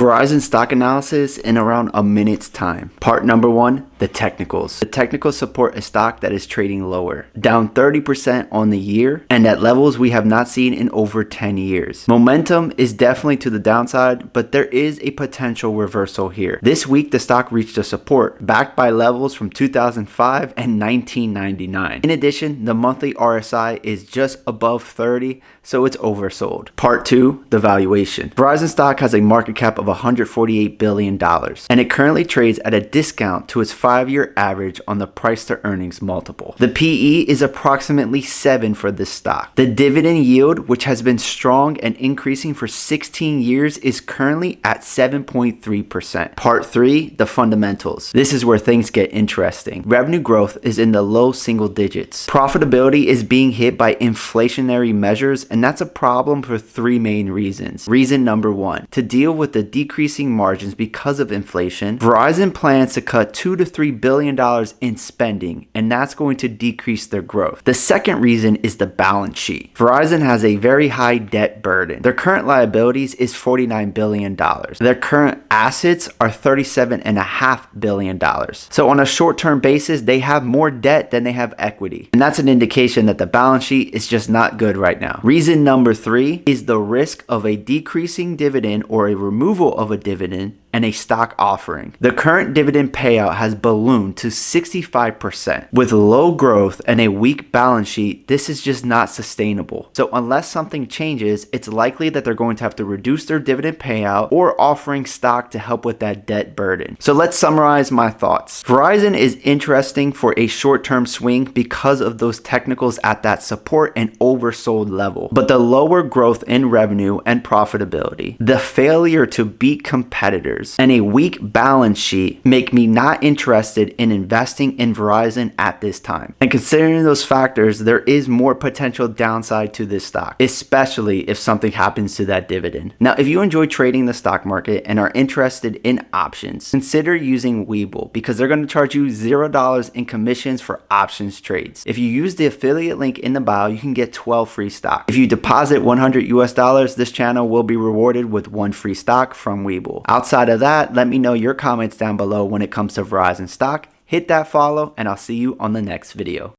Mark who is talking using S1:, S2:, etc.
S1: Verizon stock analysis in around a minute's time. Part number 1, the technicals. The technicals support a stock that is trading lower, down 30% on the year, and at levels we have not seen in over 10 years. Momentum is definitely to the downside, but there is a potential reversal here. This week, the stock reached a support, backed by levels from 2005 and 1999. In addition, the monthly RSI is just above 30, so it's oversold. Part 2, the valuation. Verizon stock has a market cap of $148 billion, and it currently trades at a discount to its 5-year average on the price to earnings multiple. The PE is approximately 7 for this stock. The dividend yield, which has been strong and increasing for 16 years, is currently at 7.3%. Part 3, the fundamentals. This is where things get interesting. Revenue growth is in the low single digits. Profitability is being hit by inflationary measures, and that's a problem for 3 main reasons. Reason number 1, to deal with the decreasing margins because of inflation, Verizon plans to cut $2 to $3 billion in spending, and that's going to decrease their growth. The second reason is the balance sheet. Verizon has a very high debt burden. Their current liabilities is $49 billion. Their current assets are $37.5 billion. So on a short-term basis, they have more debt than they have equity. And that's an indication that the balance sheet is just not good right now. Reason number 3 is the risk of a decreasing dividend or a removal of a dividend and a stock offering. The current dividend payout has ballooned to 65%. With low growth and a weak balance sheet, this is just not sustainable. So unless something changes, it's likely that they're going to have to reduce their dividend payout or offering stock to help with that debt burden. So let's summarize my thoughts. Verizon is interesting for a short-term swing because of those technicals at that support and oversold level. But the lower growth in revenue and profitability, the failure to beat competitors, and a weak balance sheet make me not interested in investing in Verizon at this time. And considering those factors, there is more potential downside to this stock, especially if something happens to that dividend. Now, if you enjoy trading the stock market and are interested in options, consider using Webull because they're going to charge you $0 in commissions for options trades. If you use the affiliate link in the bio, you can get 12 free stock. If you deposit $100, this channel will be rewarded with 1 free stock from Webull. Outside of that, let me know your comments down below when it comes to Verizon stock. Hit that follow, and I'll see you on the next video.